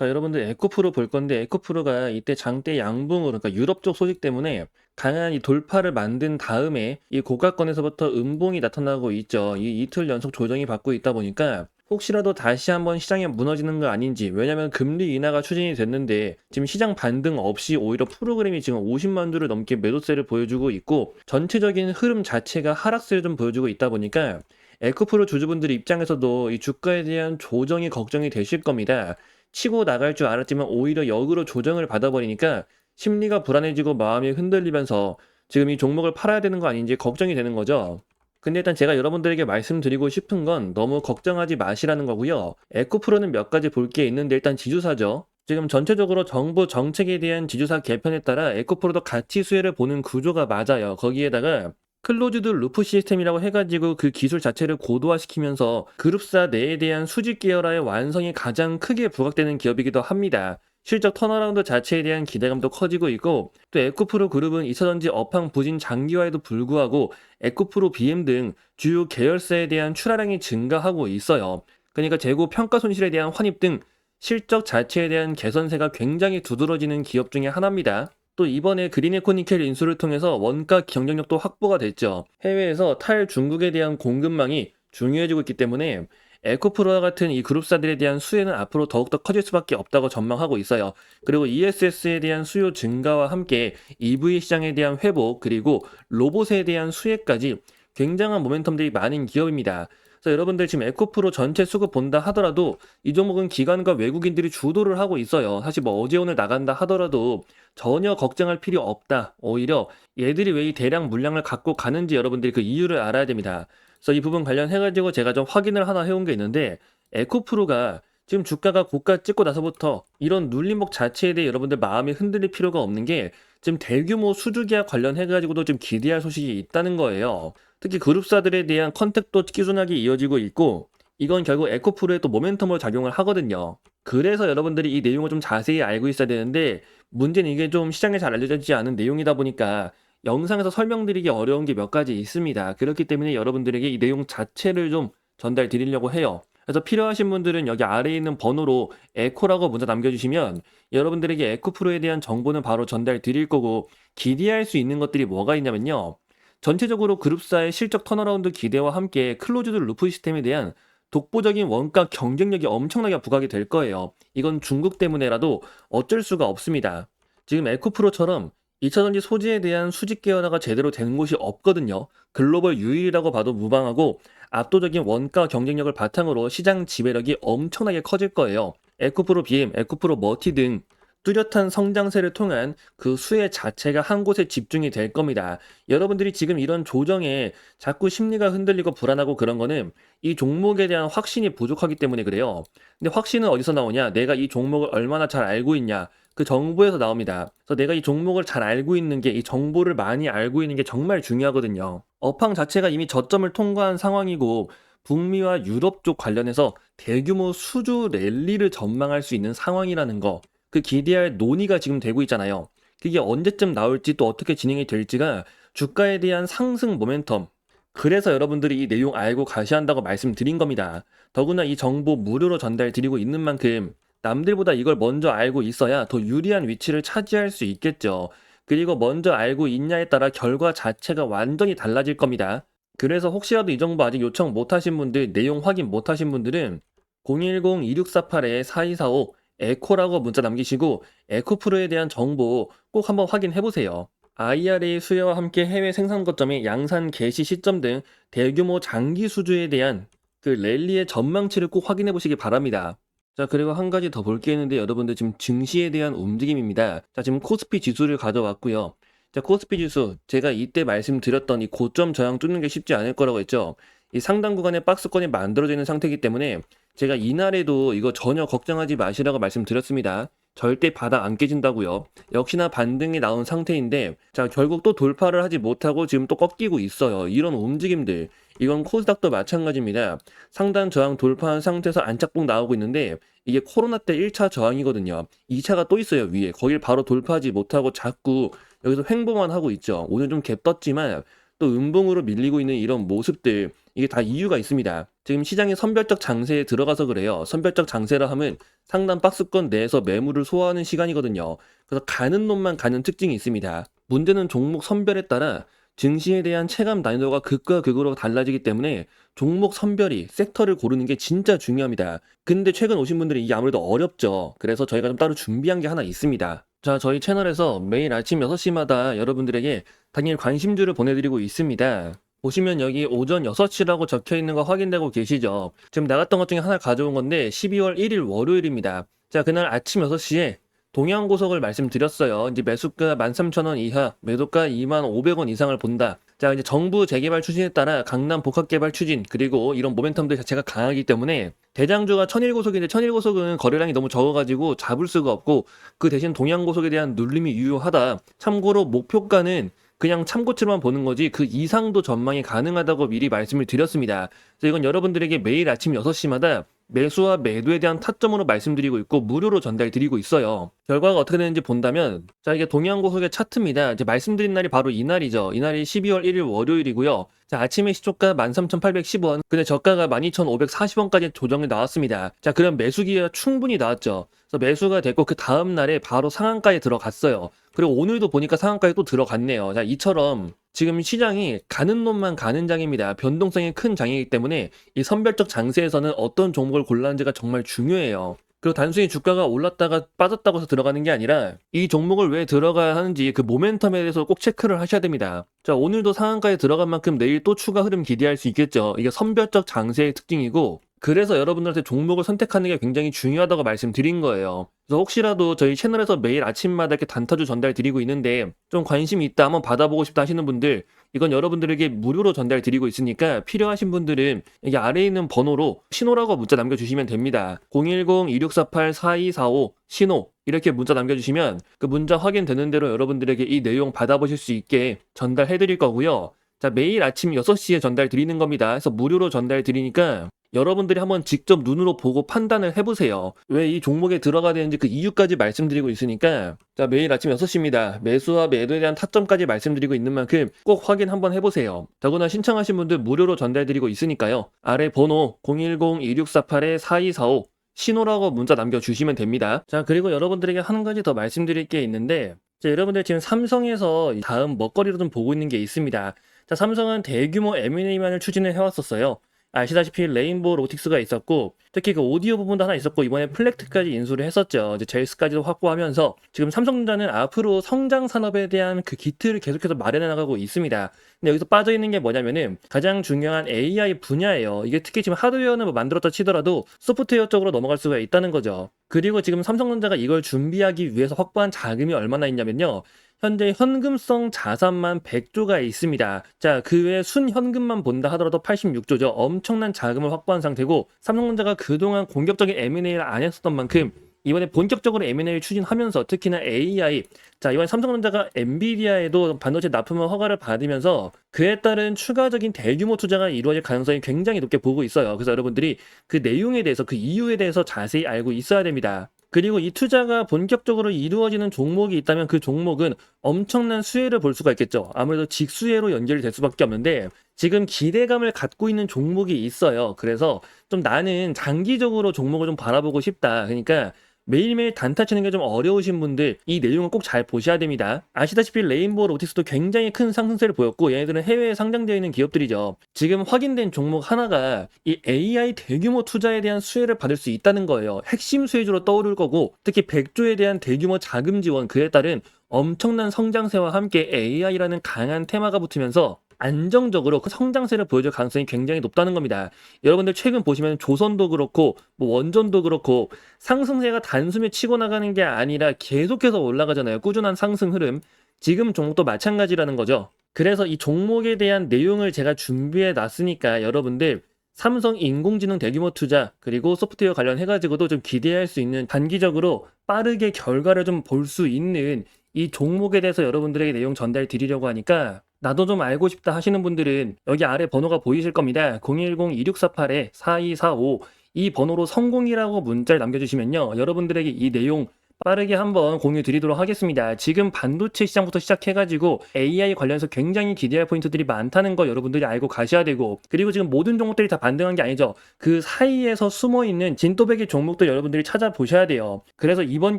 자, 여러분들 에코프로 볼 건데 에코프로가 이때 장대 양봉으로 그러니까 유럽 쪽 소식 때문에 강한 이 돌파를 만든 다음에 이 고가권에서부터 음봉이 나타나고 있죠. 이 이틀 연속 조정이 받고 있다 보니까 혹시라도 다시 한번 시장이 무너지는 거 아닌지, 왜냐면 금리 인하가 추진이 됐는데 지금 시장 반등 없이 오히려 프로그램이 지금 50만 주를 넘게 매도세를 보여주고 있고 전체적인 흐름 자체가 하락세를 좀 보여주고 있다 보니까 에코프로 주주분들 입장에서도 이 주가에 대한 조정이 걱정이 되실 겁니다. 치고 나갈 줄 알았지만 오히려 역으로 조정을 받아버리니까 심리가 불안해지고 마음이 흔들리면서 지금 이 종목을 팔아야 되는 거 아닌지 걱정이 되는 거죠. 근데 일단 제가 여러분들에게 말씀드리고 싶은 건 너무 걱정하지 마시라는 거고요. 에코프로는 몇 가지 볼 게 있는데 일단 지주사죠. 지금 전체적으로 정부 정책에 대한 지주사 개편에 따라 에코프로도 가치 수혜를 보는 구조가 맞아요. 거기에다가 클로즈드 루프 시스템이라고 해가지고 그 기술 자체를 고도화시키면서 그룹사 내에 대한 수직 계열화의 완성이 가장 크게 부각되는 기업이기도 합니다. 실적 턴어라운드 자체에 대한 기대감도 커지고 있고 또 에코프로 그룹은 2차전지 업황 부진 장기화에도 불구하고 에코프로 BM 등 주요 계열사에 대한 출하량이 증가하고 있어요. 그러니까 재고 평가 손실에 대한 환입 등 실적 자체에 대한 개선세가 굉장히 두드러지는 기업 중에 하나입니다. 또 이번에 그린에코니켈 인수를 통해서 원가 경쟁력도 확보가 됐죠. 해외에서 탈중국에 대한 공급망이 중요해지고 있기 때문에 에코프로와 같은 이 그룹사들에 대한 수혜는 앞으로 더욱더 커질 수밖에 없다고 전망하고 있어요. 그리고 ESS에 대한 수요 증가와 함께 EV 시장에 대한 회복, 그리고 로봇에 대한 수혜까지 굉장한 모멘텀들이 많은 기업입니다. 그래서 여러분들 지금 에코프로 전체 수급 본다 하더라도 이 종목은 기관과 외국인들이 주도를 하고 있어요. 사실 뭐 어제 오늘 나간다 하더라도 전혀 걱정할 필요 없다. 오히려 얘들이 왜 이 대량 물량을 갖고 가는지 여러분들이 그 이유를 알아야 됩니다. 그래서 이 부분 관련해가지고 제가 좀 확인을 하나 해온 게 있는데 에코프로가 지금 주가가 고가 찍고 나서부터 이런 눌림목 자체에 대해 여러분들 마음이 흔들릴 필요가 없는 게 지금 대규모 수주계약 관련해가지고도 좀 기대할 소식이 있다는 거예요. 특히 그룹사들에 대한 컨택도 끼순하게 이어지고 있고 이건 결국 에코프로에 또 모멘텀으로 작용을 하거든요. 그래서 여러분들이 이 내용을 좀 자세히 알고 있어야 되는데 문제는 이게 좀 시장에 잘 알려지지 않은 내용이다 보니까 영상에서 설명드리기 어려운 게 몇 가지 있습니다. 그렇기 때문에 여러분들에게 이 내용 자체를 좀 전달 드리려고 해요. 그래서 필요하신 분들은 여기 아래에 있는 번호로 에코라고 문자 남겨주시면 여러분들에게 에코프로에 대한 정보는 바로 전달 드릴 거고 기대할 수 있는 것들이 뭐가 있냐면요. 전체적으로 그룹사의 실적 턴어라운드 기대와 함께 클로즈드 루프 시스템에 대한 독보적인 원가 경쟁력이 엄청나게 부각이 될 거예요. 이건 중국 때문에라도 어쩔 수가 없습니다. 지금 에코프로처럼 2차전지 소재에 대한 수직 계열화가 제대로 된 곳이 없거든요. 글로벌 유일이라고 봐도 무방하고 압도적인 원가 경쟁력을 바탕으로 시장 지배력이 엄청나게 커질 거예요. 에코프로 BM, 에코프로 머티 등 뚜렷한 성장세를 통한 그 수혜 자체가 한 곳에 집중이 될 겁니다. 여러분들이 지금 이런 조정에 자꾸 심리가 흔들리고 불안하고 그런 거는 이 종목에 대한 확신이 부족하기 때문에 그래요. 근데 확신은 어디서 나오냐? 내가 이 종목을 얼마나 잘 알고 있냐? 그 정보에서 나옵니다. 그래서 내가 이 종목을 잘 알고 있는 게, 이 정보를 많이 알고 있는 게 정말 중요하거든요. 업황 자체가 이미 저점을 통과한 상황이고 북미와 유럽 쪽 관련해서 대규모 수주 랠리를 전망할 수 있는 상황이라는 거, 그 기대할 논의가 지금 되고 있잖아요. 그게 언제쯤 나올지 또 어떻게 진행이 될지가 주가에 대한 상승 모멘텀. 그래서 여러분들이 이 내용 알고 가셔야 한다고 말씀드린 겁니다. 더구나 이 정보 무료로 전달 드리고 있는 만큼 남들보다 이걸 먼저 알고 있어야 더 유리한 위치를 차지할 수 있겠죠. 그리고 먼저 알고 있냐에 따라 결과 자체가 완전히 달라질 겁니다. 그래서 혹시라도 이 정보 아직 요청 못하신 분들, 내용 확인 못하신 분들은 010-2648-4245 에코라고 문자 남기시고 에코프로에 대한 정보 꼭 한번 확인해 보세요. IRA 수혜와 함께 해외 생산 거점의 양산 개시 시점 등 대규모 장기 수주에 대한 그 랠리의 전망치를 꼭 확인해 보시기 바랍니다. 자, 그리고 한 가지 더 볼 게 있는데 여러분들 지금 증시에 대한 움직임입니다. 자, 지금 코스피 지수를 가져왔고요. 자, 코스피 지수 제가 이때 말씀드렸던 이 고점 저항 뚫는 게 쉽지 않을 거라고 했죠. 이 상당 구간의 박스권이 만들어지는 상태이기 때문에 제가 이날에도 이거 전혀 걱정하지 마시라고 말씀드렸습니다. 절대 바닥 안 깨진다고요. 역시나 반등이 나온 상태인데 자, 결국 또 돌파를 하지 못하고 지금 또 꺾이고 있어요. 이런 움직임들. 이건 코스닥도 마찬가지입니다. 상단 저항 돌파한 상태에서 안착봉 나오고 있는데 이게 코로나 때 1차 저항이거든요. 2차가 또 있어요, 위에. 거길 바로 돌파하지 못하고 자꾸 여기서 횡보만 하고 있죠. 오늘 좀 갭 떴지만 또 음봉으로 밀리고 있는 이런 모습들, 이게 다 이유가 있습니다. 지금 시장이 선별적 장세에 들어가서 그래요. 선별적 장세라 함은 상단 박스권 내에서 매물을 소화하는 시간이거든요. 그래서 가는 놈만 가는 특징이 있습니다. 문제는 종목 선별에 따라 증시에 대한 체감 난이도가 극과 극으로 달라지기 때문에 종목 선별이 섹터를 고르는 게 진짜 중요합니다. 근데 최근 오신 분들이 이게 아무래도 어렵죠. 그래서 저희가 좀 따로 준비한 게 하나 있습니다. 자, 저희 채널에서 매일 아침 6시마다 여러분들에게 당일 관심주를 보내드리고 있습니다. 보시면 여기 오전 6시라고 적혀 있는 거 확인되고 계시죠? 지금 나갔던 것 중에 하나 가져온 건데 12월 1일 월요일입니다. 자, 그날 아침 6시에 동양고속을 말씀드렸어요. 이제 매수가 13,000원 이하, 매도가 25,500원 이상을 본다. 자, 이제 정부 재개발 추진에 따라 강남 복합개발 추진, 그리고 이런 모멘텀들 자체가 강하기 때문에 대장주가 천일고속인데 천일고속은 거래량이 너무 적어가지고 잡을 수가 없고 그 대신 동양고속에 대한 눌림이 유효하다. 참고로 목표가는 그냥 참고치로만 보는 거지 그 이상도 전망이 가능하다고 미리 말씀을 드렸습니다. 그래서 이건 여러분들에게 매일 아침 6시마다 매수와 매도에 대한 타점으로 말씀드리고 있고 무료로 전달드리고 있어요. 결과가 어떻게 되는지 본다면 자, 이게 동양고속의 차트입니다. 이제 말씀드린 날이 바로 이날이죠. 이날이 12월 1일 월요일이고요. 자, 아침에 시초가 13,810원, 근데 저가가 12,540원까지 조정이 나왔습니다. 자, 그럼 매수 기회가 충분히 나왔죠. 그래서 매수가 됐고 그 다음 날에 바로 상한가에 들어갔어요. 그리고 오늘도 보니까 상한가에 또 들어갔네요. 자, 이처럼 지금 시장이 가는 놈만 가는 장입니다. 변동성이 큰 장이기 때문에 이 선별적 장세에서는 어떤 종목을 골라는지가 정말 중요해요. 그리고 단순히 주가가 올랐다가 빠졌다고 해서 들어가는 게 아니라 이 종목을 왜 들어가야 하는지 그 모멘텀에 대해서 꼭 체크를 하셔야 됩니다. 자, 오늘도 상한가에 들어간 만큼 내일 또 추가 흐름 기대할 수 있겠죠. 이게 선별적 장세의 특징이고 그래서 여러분들한테 종목을 선택하는 게 굉장히 중요하다고 말씀드린 거예요. 그래서 혹시라도 저희 채널에서 매일 아침마다 이렇게 단타주 전달 드리고 있는데 좀 관심이 있다, 한번 받아보고 싶다 하시는 분들 이건 여러분들에게 무료로 전달 드리고 있으니까 필요하신 분들은 여기 아래에 있는 번호로 신호라고 문자 남겨주시면 됩니다. 010-2648-4245 신호 이렇게 문자 남겨주시면 그 문자 확인되는 대로 여러분들에게 이 내용 받아보실 수 있게 전달해 드릴 거고요. 자, 매일 아침 6시에 전달 드리는 겁니다. 그래서 무료로 전달 드리니까 여러분들이 한번 직접 눈으로 보고 판단을 해보세요. 왜 이 종목에 들어가야 되는지 그 이유까지 말씀드리고 있으니까 자, 매일 아침 6시입니다. 매수와 매도에 대한 타점까지 말씀드리고 있는 만큼 꼭 확인 한번 해보세요. 더구나 신청하신 분들 무료로 전달드리고 있으니까요. 아래 번호 010-2648-4245 신호라고 문자 남겨주시면 됩니다. 자, 그리고 여러분들에게 한 가지 더 말씀드릴 게 있는데 자, 여러분들 지금 삼성에서 다음 먹거리로 좀 보고 있는 게 있습니다. 자, 삼성은 대규모 M&A만을 추진을 해왔었어요. 아시다시피 레인보우 로틱스가 있었고 특히 그 오디오 부분도 하나 있었고 이번에 플렉트까지 인수를 했었죠. 이제 제이스까지도 확보하면서 지금 삼성전자는 앞으로 성장 산업에 대한 그 기틀을 계속해서 마련해 나가고 있습니다. 근데 여기서 빠져 있는 게 뭐냐면은 가장 중요한 AI 분야예요. 이게 특히 지금 하드웨어는 뭐 만들었다 치더라도 소프트웨어 쪽으로 넘어갈 수가 있다는 거죠. 그리고 지금 삼성전자가 이걸 준비하기 위해서 확보한 자금이 얼마나 있냐면요. 현재 현금성 자산만 100조가 있습니다. 자, 그 외에 순현금만 본다 하더라도 86조죠. 엄청난 자금을 확보한 상태고 삼성전자가 그동안 공격적인 M&A를 안 했었던 만큼 이번에 본격적으로 M&A를 추진하면서 특히나 AI, 자, 이번에 삼성전자가 엔비디아에도 반도체 납품을 허가를 받으면서 그에 따른 추가적인 대규모 투자가 이루어질 가능성이 굉장히 높게 보고 있어요. 그래서 여러분들이 그 내용에 대해서 그 이유에 대해서 자세히 알고 있어야 됩니다. 그리고 이 투자가 본격적으로 이루어지는 종목이 있다면 그 종목은 엄청난 수혜를 볼 수가 있겠죠. 아무래도 직수혜로 연결이 될 수밖에 없는데 지금 기대감을 갖고 있는 종목이 있어요. 그래서 좀 나는 장기적으로 종목을 좀 바라보고 싶다. 그러니까 매일매일 단타 치는 게 좀 어려우신 분들 이 내용을 꼭 잘 보셔야 됩니다. 아시다시피 레인보우 로틱스도 굉장히 큰 상승세를 보였고 얘네들은 해외에 상장되어 있는 기업들이죠. 지금 확인된 종목 하나가 이 AI 대규모 투자에 대한 수혜를 받을 수 있다는 거예요. 핵심 수혜주로 떠오를 거고 특히 100조에 대한 대규모 자금 지원 그에 따른 엄청난 성장세와 함께 AI라는 강한 테마가 붙으면서 안정적으로 그 성장세를 보여줄 가능성이 굉장히 높다는 겁니다. 여러분들 최근 보시면 조선도 그렇고 뭐 원전도 그렇고 상승세가 단숨에 치고 나가는 게 아니라 계속해서 올라가잖아요. 꾸준한 상승 흐름. 지금 종목도 마찬가지라는 거죠. 그래서 이 종목에 대한 내용을 제가 준비해 놨으니까 여러분들 삼성 인공지능 대규모 투자 그리고 소프트웨어 관련해가지고도 좀 기대할 수 있는 단기적으로 빠르게 결과를 좀 볼 수 있는 이 종목에 대해서 여러분들에게 내용 전달 드리려고 하니까 나도 좀 알고 싶다 하시는 분들은 여기 아래 번호가 보이실 겁니다. 010-2648-4245 이 번호로 성공이라고 문자를 남겨주시면요. 여러분들에게 이 내용 빠르게 한번 공유 드리도록 하겠습니다. 지금 반도체 시장부터 시작해가지고 AI 관련해서 굉장히 기대할 포인트들이 많다는 거 여러분들이 알고 가셔야 되고, 그리고 지금 모든 종목들이 다 반등한 게 아니죠. 그 사이에서 숨어있는 진또배기 종목들 여러분들이 찾아보셔야 돼요. 그래서 이번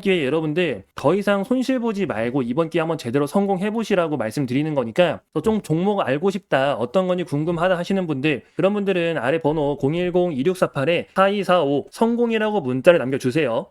기회에 여러분들 더 이상 손실 보지 말고 이번 기회에 한번 제대로 성공해보시라고 말씀드리는 거니까, 또 좀 종목 알고 싶다, 어떤 건지 궁금하다 하시는 분들, 그런 분들은 아래 번호 010-2648-4245 성공이라고 문자를 남겨주세요.